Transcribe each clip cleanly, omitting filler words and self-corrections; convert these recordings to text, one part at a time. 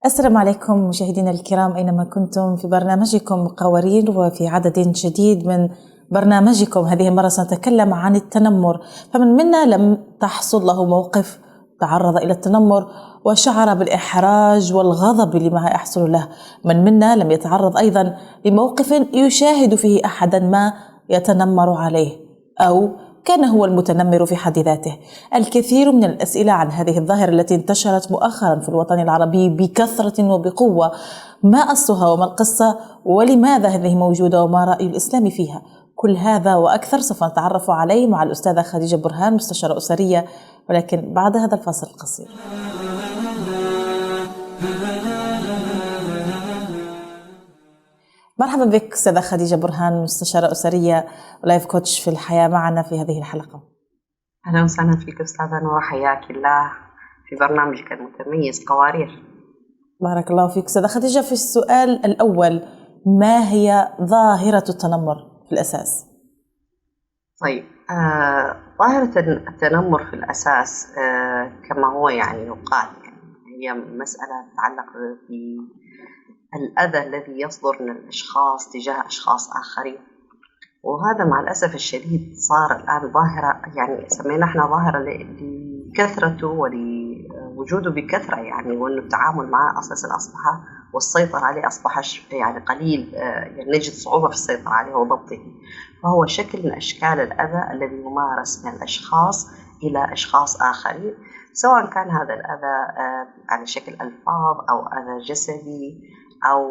السلام عليكم مشاهدينا الكرام أينما كنتم في برنامجكم قوارير، وفي عدد جديد من برنامجكم. هذه المرة سنتكلم عن التنمر. فمن منا لم تحصل له موقف تعرض إلى التنمر وشعر بالإحراج والغضب لما يحصل له؟ من منا لم يتعرض أيضا لموقف يشاهد فيه أحدا ما يتنمر عليه أو كان هو المتنمر في حد ذاته؟ الكثير من الأسئلة عن هذه الظاهرة التي انتشرت مؤخرا في الوطن العربي بكثرة وبقوة. ما أصلها وما القصة ولماذا هذه موجودة وما رأي الإسلام فيها؟ كل هذا وأكثر سوف نتعرف عليه مع الأستاذة خديجة برهان، مستشارة أسرية، ولكن بعد هذا الفاصل القصير. مرحبا بك أستاذة خديجة برهان، مستشارة أسرية ولايف كوتش في الحياة، معنا في هذه الحلقة. أهلا وسهلا فيك أستاذة نورة، حياك الله في برنامجك المتميز قوارير. بارك الله فيك أستاذة خديجة. في السؤال الأول، ما هي ظاهرة التنمر في الأساس؟ طيب، ظاهرة التنمر في الأساس كما هو يقال هي مسألة تتعلق بالأذى الذي يصدر من الأشخاص تجاه أشخاص آخرين، وهذا مع الأسف الشديد صار الآن ظاهرة، سمينا احنا ظاهرة لكثرته ولوجوده بكثرة، وأنه التعامل معه أساسا أصبح والسيطرة عليه أصبح قليل، نجد صعوبة في السيطرة عليه وضبطه. فهو شكل من أشكال الأذى الذي يمارس من الأشخاص إلى أشخاص آخرين، سواء كان هذا الأذى على شكل ألفاظ أو أذى جسدي أو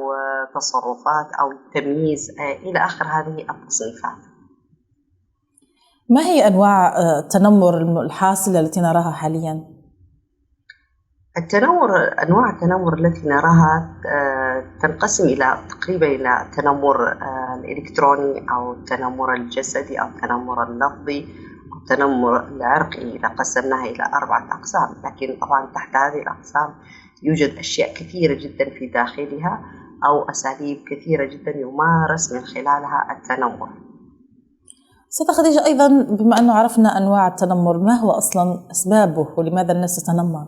تصرفات أو تمييز إلى آخر هذه التصنيفات. ما هي أنواع التنمر الحاصلة التي نراها حاليا؟ أنواع التنمر التي نراها تنقسم تقريبا إلى التنمر الإلكتروني أو التنمر الجسدي أو التنمر اللفظي أو التنمر العرقي، إذا قسمناها إلى 4 أقسام. لكن طبعا تحت هذه الأقسام يوجد أشياء كثيرة جدا في داخلها أو أساليب كثيرة جدا يمارس من خلالها التنمر. أستاذة خديجة، أيضا بما أنه عرفنا أنواع التنمر، ما هو أصلا أسبابه ولماذا الناس تتنمر؟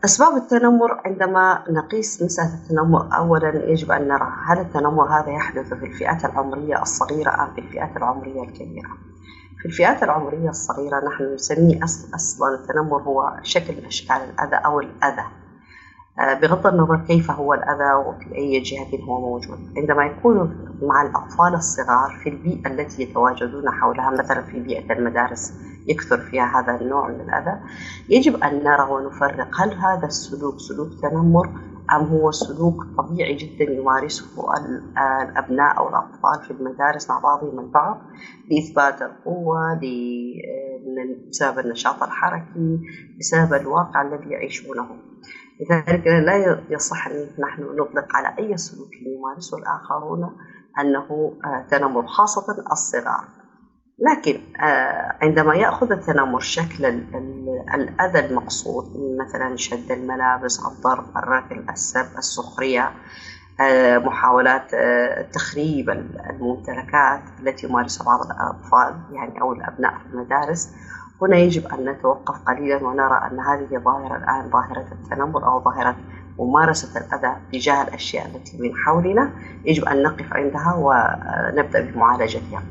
أسباب التنمر عندما نقيس مسألة التنمر، أولا يجب أن نرى هل التنمر هذا يحدث في الفئات العمرية الصغيرة أم في الفئات العمرية الكبيرة. في الفئات العمرية الصغيرة نحن نسميه أصلا التنمر هو شكل من أشكال الأذى أو الأذى، بغض النظر كيف هو الأذى وفي أي جهة هو موجود. عندما يكون مع الأطفال الصغار في البيئة التي يتواجدون حولها، مثلا في بيئة المدارس يكثر فيها هذا النوع من الأذى، يجب أن نرى ونفرق هل هذا السلوك سلوك تنمر أم هو سلوك طبيعي جدا يمارسه الأبناء أو الأطفال في المدارس مع بعضهم البعض لإثبات القوة، بسبب النشاط الحركي، بسبب الواقع الذي يعيشونه. لذلك لا يصح أن نحن نطلق على أي سلوك يمارسه الآخرون أنه تنمر، خاصة الصغار. لكن عندما يأخذ التنمر شكل الأذى المقصود، مثلا شد الملابس، الضرب، الركل، السب، السخرية، محاولات تخريب الممتلكات التي يمارسها بعض الأطفال أو الأبناء في المدارس، هنا يجب أن نتوقف قليلا ونرى أن هذه ظاهرة الآن، ظاهرة التنمر أو ظاهرة ممارسة الأذى تجاه الأشياء التي من حولنا، يجب أن نقف عندها ونبدأ بمعالجتها.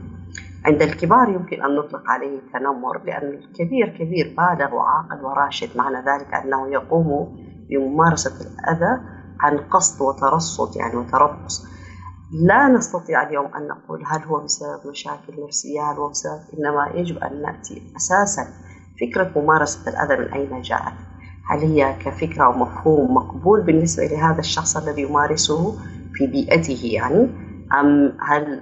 عند الكبار يمكن أن نطلق عليه تنمر، لأن الكبير كبير بالغ وعاقل وراشد، معنى ذلك أنه يقوم بممارسة الأذى عن قصد وترصد وتربص. لا نستطيع اليوم أن نقول هل هو بسبب مشاكل نفسية، هل هو بسبب، إنما يجب أن نأتي أساسا فكرة ممارسة الأذى من أين جاءت. هل هي كفكرة ومفهوم مقبول بالنسبة لهذا الشخص الذي يمارسه في بيئته، أم هل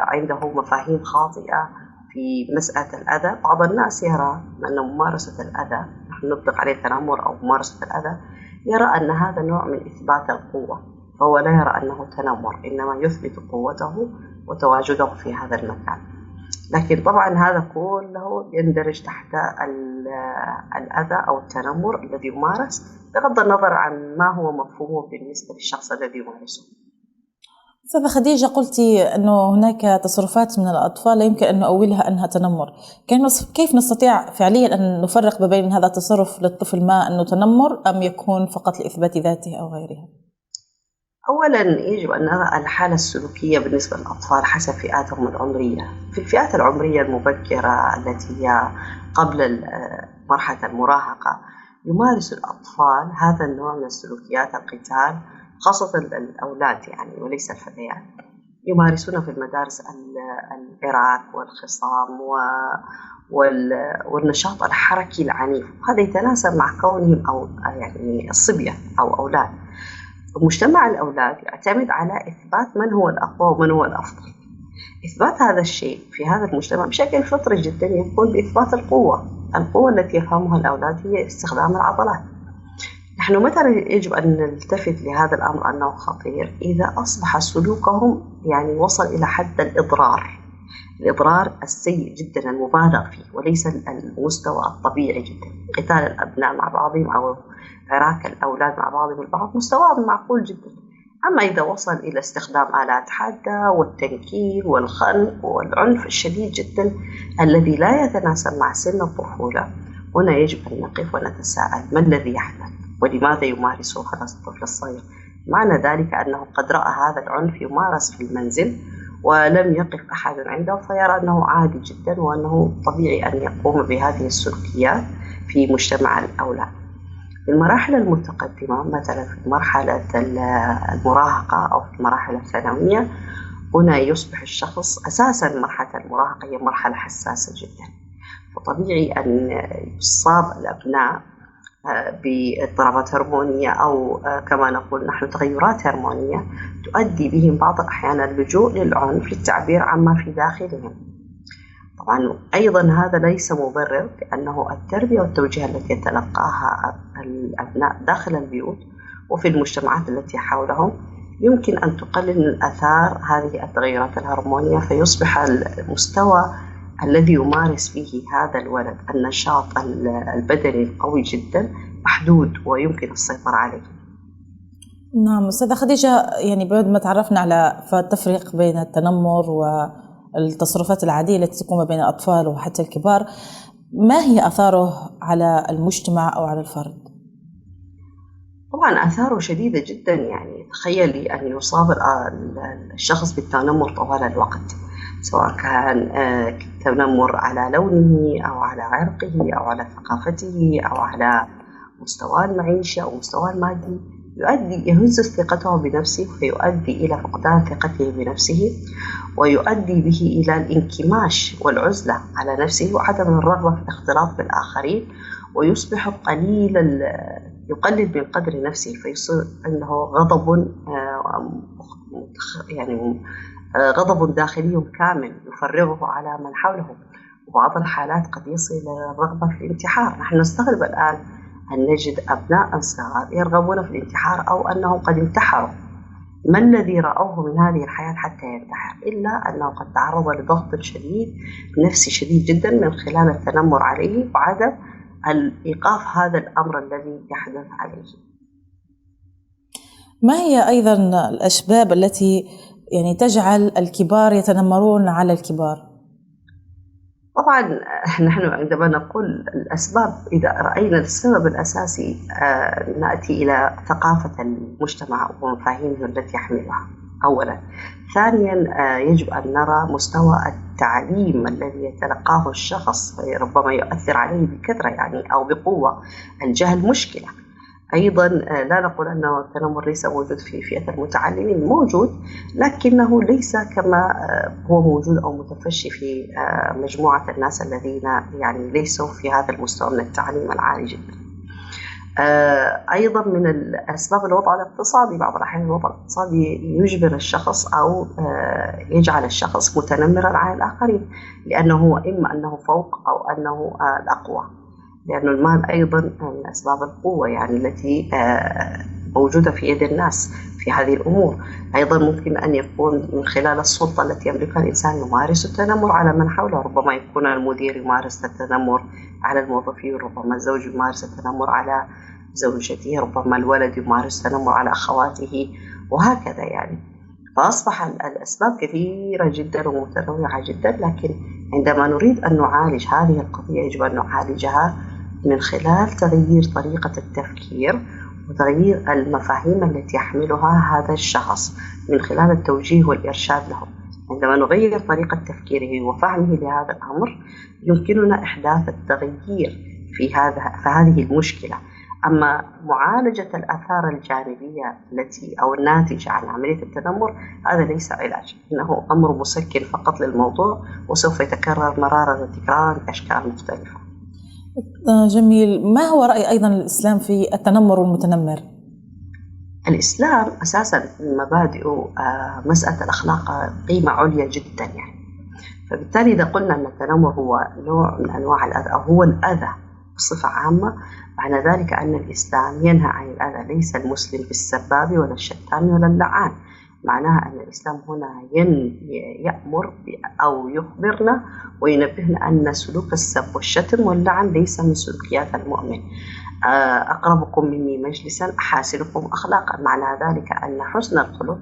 عنده مفاهيم خاطئة في مسألة الأذى؟ بعض الناس يرى أن ممارسة الأذى، نحن نطلق عليه تنمر أو ممارسة الأذى، يرى أن هذا نوع من إثبات القوة، فهو لا يرى أنه تنمر، إنما يثبت قوته وتواجده في هذا المكان. لكن طبعا هذا كله يندرج تحت الأذى أو التنمر الذي يمارس، بغض النظر عن ما هو مفهومه بالنسبة للشخص الذي يمارسه. أستاذة خديجة، قلتي أنه هناك تصرفات من الأطفال لا يمكن أن نؤولها أنها تنمر. كيف نستطيع فعليا أن نفرق بين هذا التصرف للطفل ما أنه تنمر أم يكون فقط لإثبات ذاته أو غيرها؟ أولا يجب أن نرى الحالة السلوكية بالنسبة للأطفال حسب فئاتهم العمرية. في الفئات العمرية المبكرة التي هي قبل مرحلة المراهقة يمارس الأطفال هذا النوع من السلوكيات، القتال، خاصة الأولاد يعني وليس الفتيات. يمارسون في المدارس العراك والخصام والنشاط الحركي العنيف، هذا يتناسب مع كونهم أو يعني الصبية أو أولاد. مجتمع الأولاد يعتمد على إثبات من هو الأقوى ومن هو الأفضل. إثبات هذا الشيء في هذا المجتمع بشكل فطري جدا يكون بإثبات القوة التي يفهمها الأولاد هي استخدام العضلات. نحن مثلا يجب أن نلتفت لهذا الأمر أنه خطير إذا أصبح سلوكهم يعني وصل إلى حد الإضرار السيء جدا المبالغ فيه وليس المستوى الطبيعي جدا. قتال الأبناء مع بعضهم أو عراك الأولاد مع بعضهم البعض مستواهم معقول جدا. أما إذا وصل إلى استخدام آلات حادة والتنكيل والخنق والعنف الشديد جدا الذي لا يتناسب مع سن الطفولة، هنا يجب أن نقف ونتساءل ما الذي يحدث ولماذا يمارسه هذا الطفل الصغير. معنى ذلك أنه قد رأى هذا العنف يمارس في المنزل ولم يقف أحد عنده فيرى أنه عادي جدا وأنه طبيعي أن يقوم بهذه السلوكيات في مجتمع الأولاد. في المراحل المتقدمة مثلا في مرحلة المراهقة أو في المراحل الثانوية، هنا يصبح الشخص أساسا مرحلة المراهقة هي مرحلة حساسة جدا، فطبيعي أن يصاب الأبناء باضطرابات هرمونية أو كما نقول نحن تغيرات هرمونية تؤدي بهم بعض الأحيان اللجوء للعنف للتعبير عما في داخلهم. طبعا أيضا هذا ليس مبرر، لأنه التربية والتوجيه التي يتلقاها الأبناء داخل البيوت وفي المجتمعات التي حولهم يمكن أن تقلل من آثار هذه التغيرات الهرمونية، فيصبح المستوى الذي يمارس فيه هذا الولد النشاط البدني القوي جدا محدود ويمكن السيطرة عليه. نعم أستاذة خديجة، يعني بعد ما تعرفنا على التفريق بين التنمر والتصرفات العادية التي تقوم بين الأطفال وحتى الكبار، ما هي آثاره على المجتمع أو على الفرد؟ طبعا آثاره شديدة جدا، يعني تخيلي أن يصاب الشخص بالتنمر طوال الوقت، سواء كان تنمر على لونه أو على عرقه أو على ثقافته أو على مستوى المعيشة أو مستوى المادي، يهز ثقته بنفسه فيؤدي إلى فقدان ثقته بنفسه ويؤدي به إلى الانكماش والعزلة على نفسه وعدم الرغبة في الاختلاط بالآخرين، ويصبح يقلل من قدر نفسه فيصير عنده غضب يعني غضب داخلي كامل يفرغه على من حوله، وبعض الحالات قد يصل إلى الرغبة في الانتحار. نحن نستغرب الآن أن نجد أبناء صغار يرغبون في الانتحار أو أنهم قد انتحروا. ما الذي رأوه من هذه الحياة حتى ينتحر؟ إلا أنه قد تعرض لضغط شديد نفسي شديد جدا من خلال التنمر عليه وعدم الإيقاف هذا الأمر الذي يحدث عليه. ما هي أيضا الأسباب التي يعني تجعل الكبار يتنمرون على الكبار؟ طبعا نحن عندما نقول الأسباب، إذا رأينا السبب الأساسي نأتي إلى ثقافة المجتمع ومفاهيمه التي يحملها أولا. ثانيا يجب أن نرى مستوى التعليم الذي يتلقاه الشخص، ربما يؤثر عليه بكثرة يعني أو بقوة. الجهل مشكلة أيضا، لا نقول أنه التنمر ليس موجود في فئة المتعلمين، موجود لكنه ليس كما هو موجود أو متفشي في مجموعة الناس الذين يعني ليسوا في هذا المستوى من التعليم العالي جدا. أيضا من الأسباب الوضع الاقتصادي، بعض الأحيان الوضع الاقتصادي يجبر الشخص أو يجعل الشخص متنمرا على الآخرين، لأنه هو إما أنه فوق أو أنه الأقوى، لأن المال أيضا من أسباب القوة يعني التي موجودة في يد الناس في هذه الأمور. أيضا ممكن أن يكون من خلال السلطة التي يملكها الإنسان يمارس التنمر على من حوله، ربما يكون المدير يمارس التنمر على الموظفين، ربما الزوج يمارس التنمر على زوجته، ربما الولد يمارس التنمر على أخواته وهكذا يعني. فأصبح الأسباب كثيرة جدا ومتنوعة جدا، لكن عندما نريد أن نعالج هذه القضية يجب أن نعالجها من خلال تغيير طريقة التفكير وتغيير المفاهيم التي يحملها هذا الشخص من خلال التوجيه والإرشاد له. عندما نغير طريقة تفكيره وفهمه لهذا الأمر يمكننا إحداث التغيير في هذه المشكلة. أما معالجة الآثار الجانبية أو الناتجة عن عملية التنمر هذا ليس علاج، إنه أمر مسكن فقط للموضوع وسوف يتكرر مرارا وتكرارا بأشكال مختلفة. جميل. ما هو رأي أيضا الإسلام في التنمر والمتنمر؟ الإسلام أساسا مبادئه مسألة الأخلاق قيمة عليا جدا يعني. فبالتالي إذا قلنا أن التنمر هو نوع من أنواع الأذى أو هو الأذى بصفة عامة، معنى ذلك أن الإسلام ينهى عن الأذى، ليس المسلم بالسباب ولا الشتام ولا اللعان. معناها أن الإسلام هنا يأمر أو يخبرنا وينبهنا أن سلوك السب والشتم واللعن ليس من سلوكيات المؤمن. أقربكم مني مجلسا أحاسنكم أخلاقا، معنى ذلك أن حسن الخلق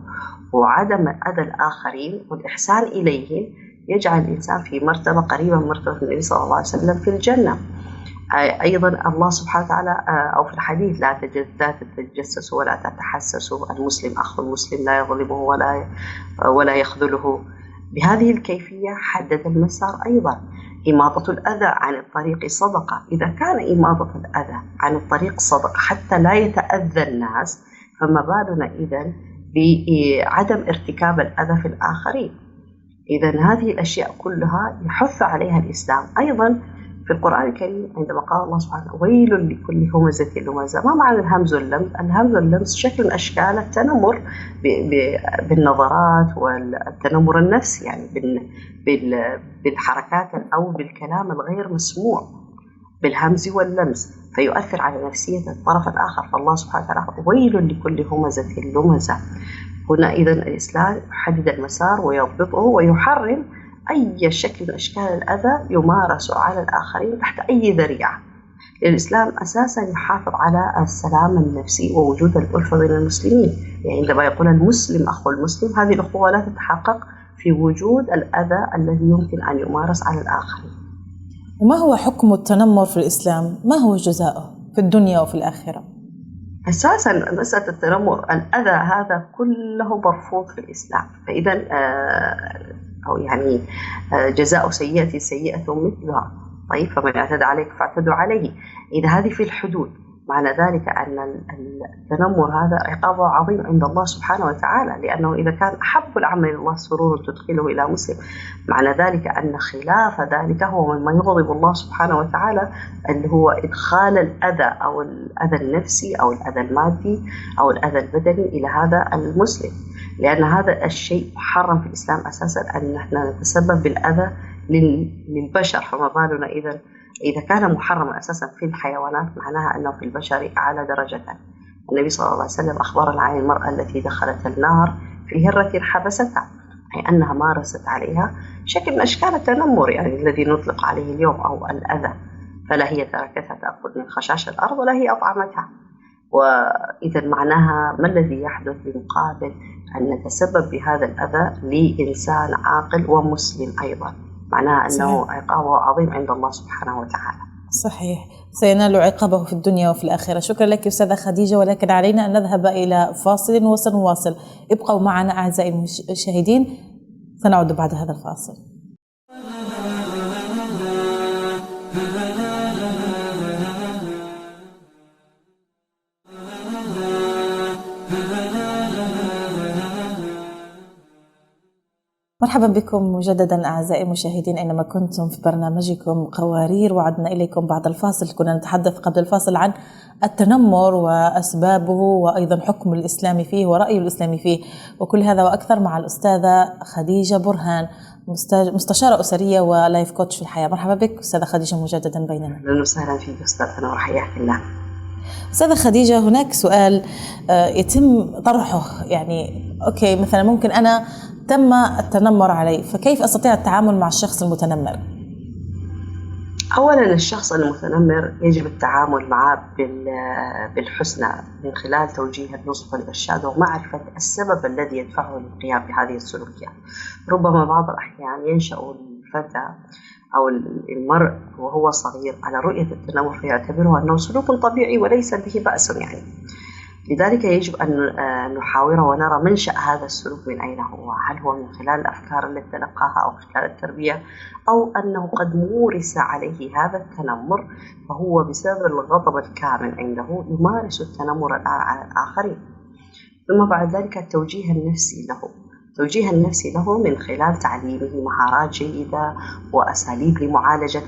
وعدم أذى الآخرين والإحسان إليهم يجعل الإنسان في مرتبة قريبة من مرتبة النبي صلى الله عليه وسلم في الجنة. أيضا الله سبحانه وتعالى أو في الحديث لا تتجسسوا ولا تتحسسوا، المسلم أخو المسلم لا يظلمه ولا يخذله. بهذه الكيفية حدد المسار. أيضا إماطة الأذى عن الطريق صدقة، إذا كان إماطة الأذى عن الطريق صدقة حتى لا يتأذى الناس، فما بالنا إذن بعدم ارتكاب الأذى في الآخرين. إذن هذه الأشياء كلها يحث عليها الإسلام. أيضا في القرآن الكريم عندما قال الله سبحانه ويل لكل همزة لمزة، ما معنى الهمز واللمز؟ الهمز واللمز شكل من أشكال التنمر بالنظرات والتنمر النفسي، يعني بالحركات أو بالكلام الغير مسموع بالهمز واللمز، فيؤثر على نفسية الطرف الآخر. فالله سبحانه وتعالى ويل لكل همزة لمزة. هنا إذن الإسلام يحدد المسار ويضبطه ويحرم أي شكل من أشكال الأذى يمارس على الآخرين تحت أي ذريعة. الإسلام أساسا يحافظ على السلام النفسي ووجود الألفة بين المسلمين، يعني عندما يقول المسلم أخو المسلم هذه الأخوة لا تتحقق في وجود الأذى الذي يمكن أن يمارس على الآخرين. وما هو حكم التنمر في الإسلام؟ ما هو جزاؤه في الدنيا وفي الآخرة؟ أساسا مسألة التنمر الأذى هذا كله مرفوض في الإسلام. فإذا أو يعني جزاء سيئة سيئة مثلها. طيب فمن اعتدى عليك فاعتدوا عليه. إذا هذه في الحدود، معنى ذلك أن التنمر هذا عقابه عظيم عند الله سبحانه وتعالى، لأنه إذا كان أحب العمل إلى الله سرور تدخله إلى مسلم، معنى ذلك أن خلاف ذلك هو مما يغضب الله سبحانه وتعالى، اللي هو إدخال الأذى أو الأذى النفسي أو الأذى المادي أو الأذى البدني إلى هذا المسلم، لأن هذا الشيء محرم في الإسلام أساسا أن نحن نتسبب بالأذى للبشر. فما بالنا إذا كان محرما أساسا في الحيوانات، معناها أنه في البشر أعلى درجة. النبي صلى الله عليه وسلم أخبرنا عن المرأة التي دخلت النار في هرة حبستها، أي أنها مارست عليها شكل من أشكال التنمر، يعني الذي نطلق عليه اليوم أو الأذى. فلا هي تركتها تأخذ من خشاش الأرض ولا هي أطعمتها. وإذا معناها ما الذي يحدث بمقابل أن نتسبب بهذا الأذى لإنسان عاقل ومسلم أيضا، معناها أنه صحيح. عقابه عظيم عند الله سبحانه وتعالى. صحيح، سينال عقابه في الدنيا وفي الآخرة. شكرا لك أستاذة خديجة، ولكن علينا أن نذهب إلى فاصل وسنواصل. ابقوا معنا أعزائي المشاهدين، سنعود بعد هذا الفاصل. مرحبا بكم مجددا أعزائي المشاهدين أينما كنتم في برنامجكم قوارير. وعدنا إليكم بعد الفاصل. كنا نتحدث قبل الفاصل عن التنمر وأسبابه وأيضا حكم الإسلام فيه ورأي الإسلام فيه، وكل هذا وأكثر مع الأستاذة خديجة برهان، مستشارة أسرية ولايف كوتش في الحياة. مرحبا بك أستاذة خديجة مجددا بيننا. أهلا وسهلا فيك أستاذنا وحياك الله. أستاذة خديجة، هناك سؤال يتم طرحه، يعني أوكي مثلا ممكن أنا تم التنمر علي، فكيف أستطيع التعامل مع الشخص المتنمر؟ أولا الشخص المتنمر يجب التعامل معه بالحسنى من خلال توجيه النصح والإرشاد ومعرفة السبب الذي يدفعه للقيام بهذه السلوكيات. ربما بعض الأحيان ينشأ الفتى أو المرء وهو صغير على رؤية التنمر فيعتبره أنه سلوك طبيعي وليس به بأس يعني. لذلك يجب أن نحاور ونرى منشأ هذا السلوك من أين هو، هل هو من خلال الأفكار التي تلقاها أو خلال التربية، أو أنه قد مورس عليه هذا التنمر فهو بسبب الغضب الكامن عنده يمارس التنمر على الآخرين. ثم بعد ذلك التوجيه النفسي له من خلال تعليمه مهارات جيدة وأساليب لمعالجة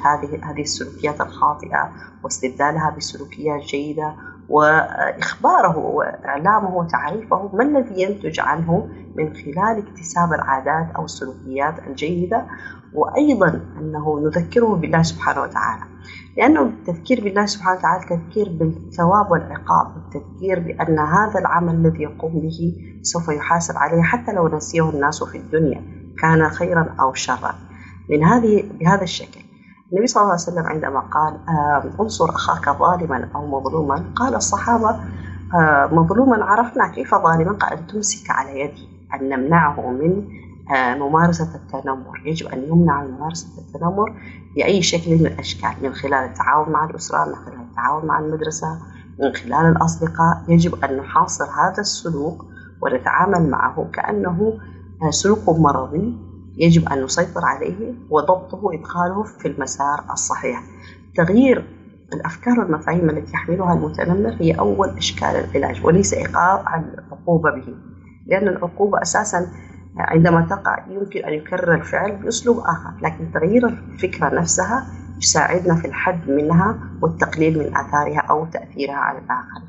هذه السلوكيات الخاطئة واستبدالها بسلوكيات جيدة، وإخباره وإعلامه وتعريفه ما الذي ينتج عنه من خلال اكتساب العادات أو السلوكيات الجيدة، وأيضا أنه نذكره بالله سبحانه وتعالى، لأنه التذكير بالله سبحانه وتعالى تذكير بالثواب والعقاب، التذكير بأن هذا العمل الذي يقوم به سوف يحاسب عليه حتى لو نسيه الناس في الدنيا كان خيرا أو شرا. بهذا الشكل النبي صلى الله عليه وسلم عندما قال انصر أخاك ظالما أو مظلوما، قال الصحابة مظلوما عرفنا، كيف ظالما؟ قال أن تمسك على يده، أن نمنعه من ممارسة التنمر. يجب أن يمنع من ممارسة التنمر بأي شكل من الأشكال، من خلال التعاون مع الأسرة، من خلال التعاون مع المدرسة، من خلال الأصدقاء. يجب أن نحاصر هذا السلوك ونتعامل معه كأنه سلوك مرضي يجب أن نسيطر عليه وضبطه وإدخاله في المسار الصحيح. تغيير الأفكار والمفاهيم التي يحملها المتنمر هي أول إشكال العلاج، وليس إيقاع العقوبة به، لأن العقوبة أساساً عندما تقع يمكن أن يكرر الفعل بأسلوب آخر، لكن تغيير الفكرة نفسها يساعدنا في الحد منها والتقليل من آثارها أو تأثيرها على الآخر.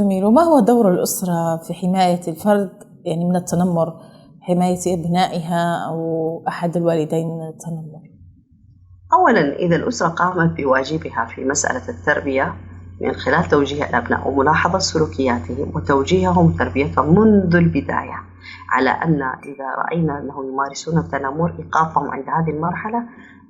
جميل. وما هو دور الأسرة في حماية الفرد يعني من التنمر، حماية أبنائها أو أحد الوالدين من التنمر؟ أولا إذا الأسرة قامت بواجبها في مسألة التربية من خلال توجيه الأبناء وملاحظة سلوكياتهم وتوجيههم وتربيتهم منذ البداية على أن إذا رأينا أنهم يمارسون التنمر إيقافهم عند هذه المرحلة،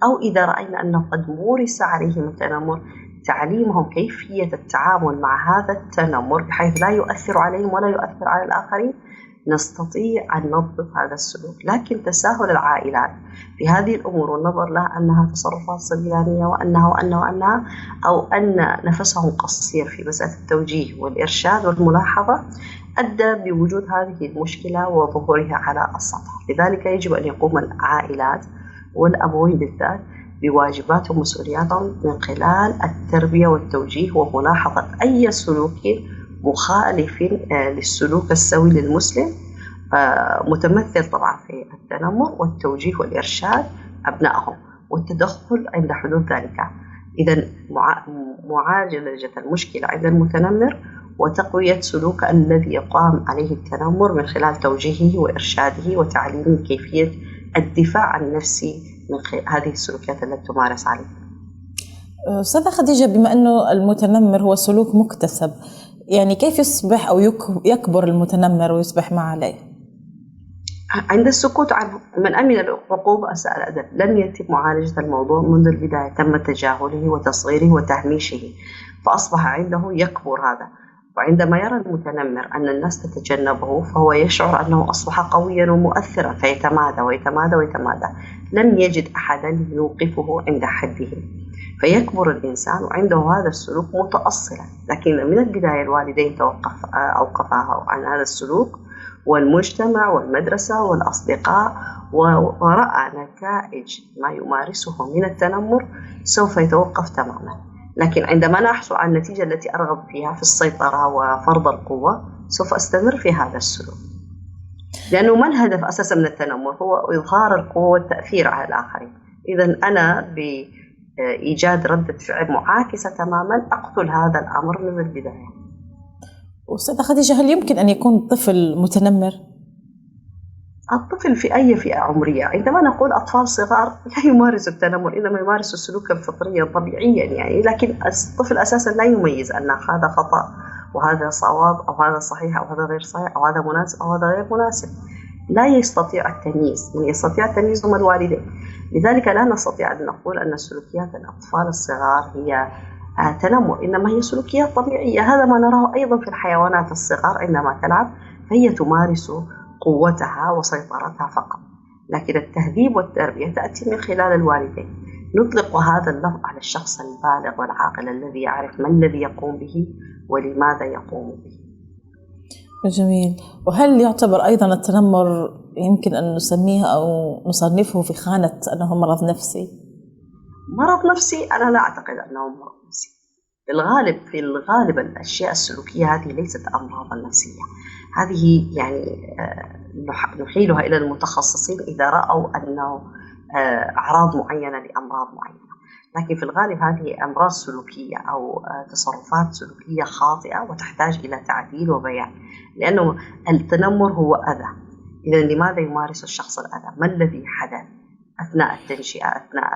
أو إذا رأينا أنه قد مورس عليهم التنمر تعليمهم كيفية التعامل مع هذا التنمر بحيث لا يؤثر عليهم ولا يؤثر على الآخرين، نستطيع أن نضبط هذا السلوك. لكن تساهل العائلات في هذه الأمور والنظر لها أنها تصرفات صبيانية وأنها أو أن نفسهم قصير في مسألة التوجيه والإرشاد والملاحظة أدى بوجود هذه المشكلة وظهورها على السطح. لذلك يجب أن يقوم العائلات والأبوين بالذات بواجباتهم ومسؤولياتهم من خلال التربية والتوجيه وملاحظة أي سلوك مخالف للسلوك السوي للمسلم، متمثل طبعا في التنمر والتوجيه والإرشاد أبنائهم والتدخل عند حدوث ذلك. إذن معالجة المشكلة عند المتنمر وتقوية سلوك الذي يقام عليه التنمر من خلال توجيهه وإرشاده وتعليمه كيفية الدفاع النفسي من هذه السلوكيات التي تمارس عليه. أستاذة خديجة، بما أنه المتنمر هو سلوك مكتسب، يعني كيف يصبح أو يكبر المتنمر ويصبح ما عليه؟ عند السكوت عنه. من أمن العقوبة أساء الأدب. لم يتم معالجة الموضوع منذ البداية، تم تجاهله وتصغيره وتهميشه فأصبح عنده يكبر هذا. وعندما يرى المتنمر أن الناس تتجنبه فهو يشعر أنه أصبح قويا ومؤثرا فيتمادى ويتمادى ويتمادى، لم يجد أحدا يوقفه عند حده فيكبر الإنسان وعنده هذا السلوك متأصلا. لكن من البداية الوالدين أوقفاه عن هذا السلوك والمجتمع والمدرسة والأصدقاء ورأى نتائج ما يمارسه من التنمر سوف يتوقف تماما. لكن عندما نحصل على النتيجة التي أرغب فيها في السيطرة وفرض القوة سوف أستمر في هذا السلوك، لأنه ما الهدف أساسا من التنمر؟ هو إظهار القوة والتأثير على الآخرين. إذن أنا بإيجاد ردة فعل معاكسة تماما أقتل هذا الأمر من البداية. أستاذة خديجة، هل يمكن أن يكون طفل متنمر؟ الطفل في أي فئة عمرية، عندما نقول أطفال صغار لا يمارس التنمر، إنما يمارس سلوكا فطريا طبيعيا يعني، لكن الطفل أساسا لا يميز أن هذا خطأ وهذا صواب أو هذا صحيح أو هذا غير صحيح أو هذا مناسب أو هذا غير مناسب. لا يستطيع التمييز. من يستطيع التمييز هم الوالدين. لذلك لا نستطيع أن نقول أن سلوكيات الأطفال الصغار هي تنمر، إنما هي سلوكيات طبيعية. هذا ما نراه أيضا في الحيوانات الصغار، عندما تلعب فهي تمارس قوتها وسيطرتها فقط، لكن التهذيب والتربية تأتي من خلال الوالدين. نطلق هذا اللفظ على الشخص البالغ والعاقل الذي يعرف ما الذي يقوم به ولماذا يقوم به. جميل. وهل يعتبر أيضا التنمر يمكن أن نسميه أو نصنفه في خانة أنه مرض نفسي؟ مرض نفسي أنا لا أعتقد أنه مرض نفسي. في الغالب الأشياء السلوكية هذه ليست أمراض نفسية، هذه يعني نحيلها إلى المتخصصين إذا رأوا أنه أعراض معينة لأمراض معينة، لكن في الغالب هذه أمراض سلوكية أو تصرفات سلوكية خاطئة وتحتاج إلى تعديل وبيان، لأنه التنمر هو أذى. إذا لماذا يمارس الشخص الأذى؟ ما الذي حدث أثناء التنشئة، أثناء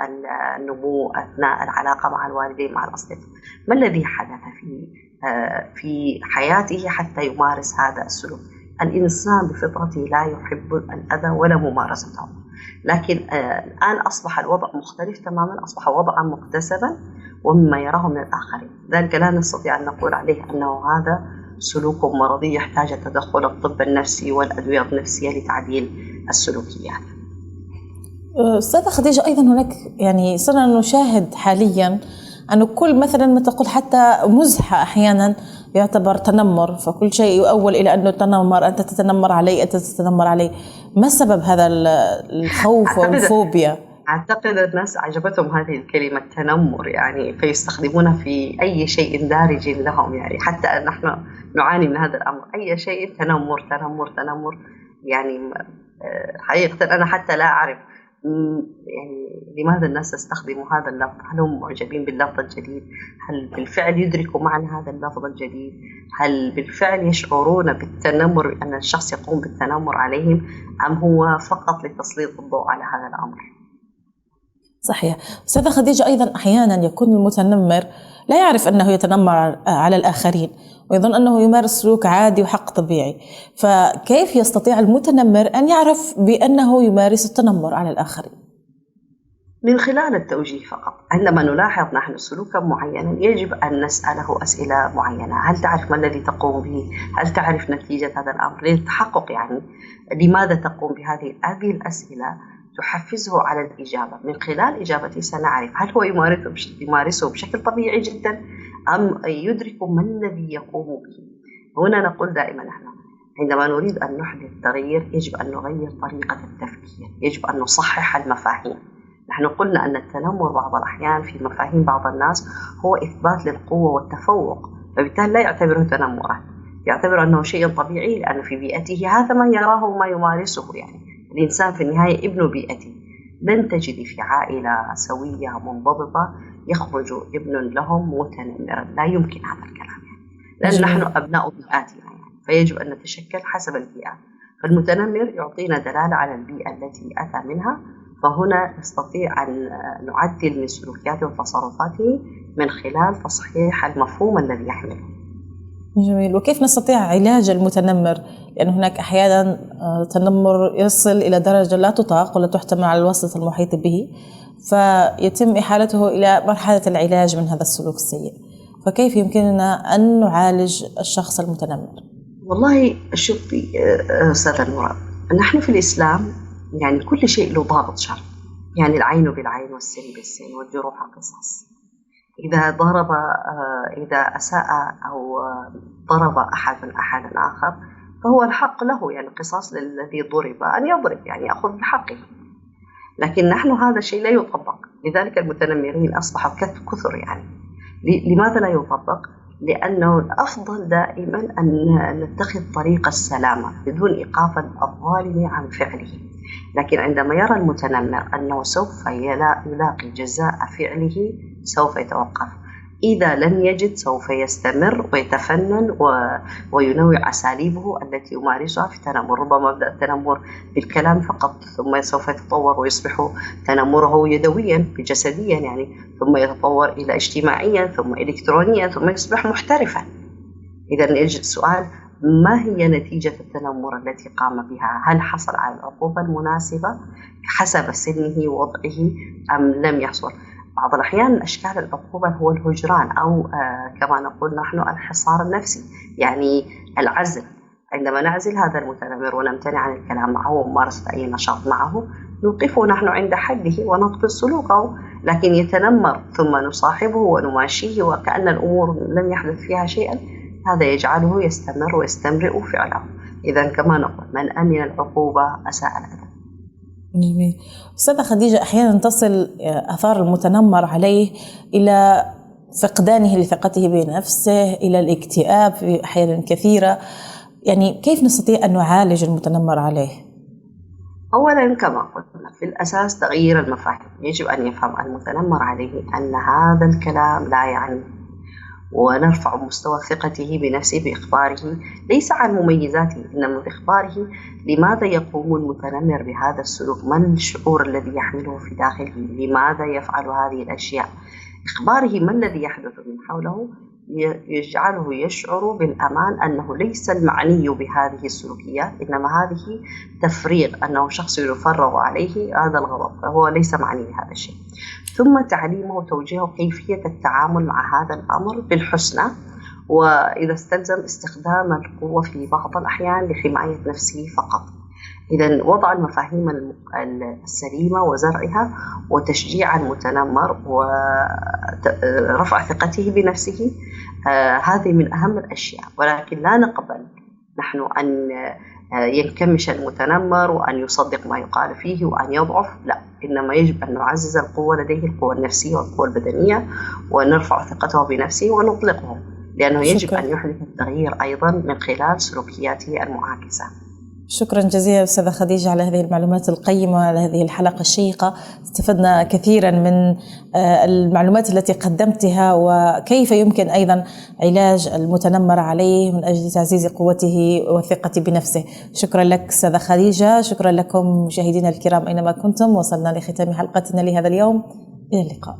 النمو، أثناء العلاقة مع الوالدين، مع الأصدقاء؟ ما الذي حدث في حياته حتى يمارس هذا السلوك؟ الإنسان بفطرته لا يحب الأذى ولا ممارسته، لكن الآن أصبح الوضع مختلف تماما، أصبح وضعا مكتسبا ومما يراه من الآخرين، ذلك لا نستطيع أن نقول عليه أنه هذا سلوك مرضي يحتاج تدخل الطب النفسي والأدوية النفسية لتعديل السلوكيات. أستاذة خديجة، أيضا هناك يعني صرنا نشاهد حاليا أنه كل مثلا ما تقول حتى مزحة أحيانا يعتبر تنمر، فكل شيء يؤول إلى أنه تنمر، أنت تتنمر علي، أنت تتنمر علي. ما سبب هذا الخوف والفوبيا؟ أعتقد الناس عجبتهم هذه الكلمة تنمر يعني، فيستخدمونها في أي شيء دارج لهم يعني، حتى نحن نعاني من هذا الأمر، أي شيء تنمر تنمر تنمر يعني. حقيقة أنا حتى لا أعرف يعني لماذا الناس يستخدموا هذا اللفظ. هل هم معجبين باللفظ الجديد؟ هل بالفعل يدركوا معنى هذا اللفظ الجديد؟ هل بالفعل يشعرون بالتنمر، أن الشخص يقوم بالتنمر عليهم، أم هو فقط لتسليط الضوء على هذا الأمر؟ صحيح. أستاذة خديجة، أيضا أحيانا يكون المتنمر لا يعرف أنه يتنمر على الآخرين ويظن أنه يمارس سلوك عادي وحق طبيعي، فكيف يستطيع المتنمر أن يعرف بأنه يمارس التنمر على الآخرين؟ من خلال التوجيه فقط. عندما نلاحظ نحن سلوكا معينا يجب أن نسأله أسئلة معينة. هل تعرف ما الذي تقوم به؟ هل تعرف نتيجة هذا الأمر؟ للتحقق يعني لماذا تقوم هذه الأسئلة تحفزه على الإجابة. من خلال إجابته سنعرف هل هو يمارسه بشكل طبيعي جدا أم يدرك ما الذي يقوم به. هنا نقول دائما نحن عندما نريد أن نحدث تغيير يجب أن نغير طريقة التفكير، يجب أن نصحح المفاهيم. نحن قلنا أن التنمر بعض الأحيان في مفاهيم بعض الناس هو إثبات للقوة والتفوق، فبالتالي لا يعتبره تنمرا، يعتبر أنه شيء طبيعي لأن في بيئته هذا ما يراه وما يمارسه. يعني الإنسان في النهاية ابن بيئته. لن تجد في عائلة سوية منضبطة يخرج ابن لهم متنمرا، لا يمكن هذا الكلام يعني. لأن نحن أبناء بيئاتنا يعني، فيجب أن نتشكل حسب البيئة. فالمتنمر يعطينا دلالة على البيئة التي أتى منها، فهنا نستطيع أن نعدل من سلوكياته وتصرفاته من خلال تصحيح المفهوم الذي يحمله. جميل. وكيف نستطيع علاج المتنمر؟ لأن هناك أحيانا تنمر يصل إلى درجة لا تطاق ولا تحتمل على الوسط المحيط به، فيتم إحالته إلى مرحلة العلاج من هذا السلوك السيء. فكيف يمكننا أن نعالج الشخص المتنمر؟ والله شوفي أستاذة نورا، نحن في الإسلام يعني كل شيء له ضابط شرعي، يعني العين بالعين والسن بالسن والجروح قصاص. إذا أساء أو ضرب أحدا آخر فهو الحق له، يعني القصاص للذي ضرب أن يضرب، يعني يأخذ بحقه. لكن نحن هذا الشيء لا يطبق، لذلك المتنمرين أصبحوا كثر يعني. لماذا لا يطبق؟ لأنه الأفضل دائما أن نتخذ طريق السلامة بدون إيقاف الظالم عن فعله. لكن عندما يرى المتنمر أنه سوف يلاقي جزاء فعله سوف يتوقف، إذا لم يجد سوف يستمر ويتفنن وينوع أساليبه التي يمارسها في التنمر. ربما يبدأ التنمر بالكلام فقط، ثم سوف يتطور ويصبح تنمره يدويا جسديا يعني، ثم يتطور إلى اجتماعيا، ثم إلكترونيا، ثم يصبح محترفا. إذا يجد سؤال ما هي نتيجة التنمر التي قام بها؟ هل حصل على العقوبة المناسبة حسب سنه ووضعه أم لم يحصل؟ بعض الأحيان أشكال العقوبة هو الهجران، أو كما نقول نحن الحصار النفسي، يعني العزل. عندما نعزل هذا المتنمر ونمتنع عن الكلام معه وممارسة أي نشاط معه، نوقفه نحن عند حده ونضبط سلوكه. لكن يتنمر ثم نصاحبه ونماشيه وكأن الأمور لم يحدث فيها شيئا، هذا يجعله يستمر ويستمرئ فعله. إذا كما نقول من أمن العقوبة أساء الأدب. جميل. أستاذة خديجة، أحيانا تصل آثار المتنمر عليه إلى فقدانه لثقته بنفسه، إلى الاكتئاب في أحيان كثيرة، يعني كيف نستطيع أن نعالج المتنمر عليه؟ أولا كما قلنا في الأساس تغيير المفاهيم. يجب أن يفهم المتنمر عليه أن هذا الكلام لا يعني، ونرفع مستوى ثقته بنفسه بإخباره ليس عن مميزاته إنما بإخباره لماذا يقوم المتنمر بهذا السلوك، ما الشعور الذي يحمله في داخله، لماذا يفعل هذه الأشياء. إخباره ما الذي يحدث من حوله يجعله يشعر بالأمان أنه ليس المعني بهذه السلوكيات، إنما هذه تفريغ، أنه شخص يفرغ عليه هذا الغضب فهو ليس معني بهذا الشيء. ثم تعليمه وتوجيهه كيفية التعامل مع هذا الأمر بالحسنى، وإذا استلزم استخدام القوة في بعض الأحيان لحماية نفسه فقط. إذا وضع المفاهيم السليمة وزرعها وتشجيع المتنمر ورفع ثقته بنفسه، هذه من أهم الأشياء. ولكن لا نقبل نحن أن ينكمش المتنمر وأن يصدق ما يقال فيه وأن يضعف، لا، إنما يجب أن نعزز القوة لديه، القوة النفسية والقوة البدنية، ونرفع ثقته بنفسه ونطلقه، لأنه يجب أن يحدث التغيير أيضا من خلال سلوكياته المعاكسة. شكرا جزيلا أستاذة خديجة على هذه المعلومات القيمة وعلى هذه الحلقة الشيقة. استفدنا كثيرا من المعلومات التي قدمتها، وكيف يمكن أيضا علاج المتنمر عليه من أجل تعزيز قوته والثقة بنفسه. شكرا لك أستاذة خديجة. شكرا لكم مشاهدينا الكرام أينما كنتم. وصلنا لختام حلقتنا لهذا اليوم. إلى اللقاء.